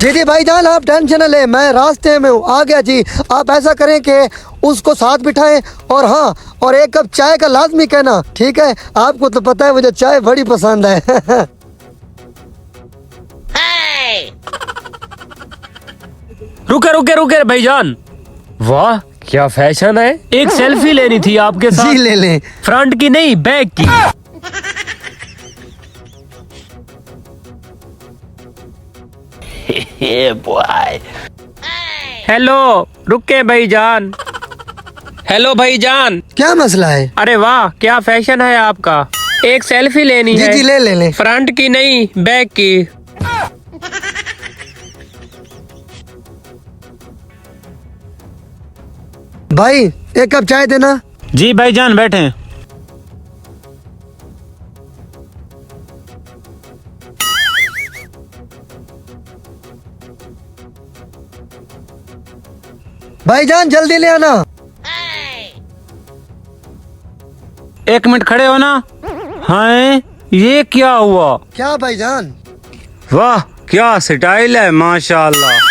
जी जी भाईजान, आप टेंशन न ले, मैं रास्ते में हूँ, आ गया जी। आप ऐसा करें कि उसको साथ बिठाएं और हाँ, और एक कप चाय का लाजमी कहना, ठीक है? आपको तो पता है मुझे चाय बड़ी पसंद है। रुके रुके रुके भाईजान, वाह क्या फैशन है। एक सेल्फी लेनी थी आपके साथ। जी ले लें। फ्रंट की नहीं, बैक की। हेलो रुके भाईजान। हेलो भाईजान। क्या मसला है? अरे वाह क्या फैशन है आपका। एक सेल्फी लेनी जी है। जी ले लें। फ्रंट की नहीं, बैक की। भाई एक कप चाय देना। जी भाईजान बैठे। भाईजान जल्दी ले आना। 1 मिनट खड़े हो ना। हाँ ये क्या हुआ? क्या भाईजान? वाह क्या स्टाइल है माशाल्लाह।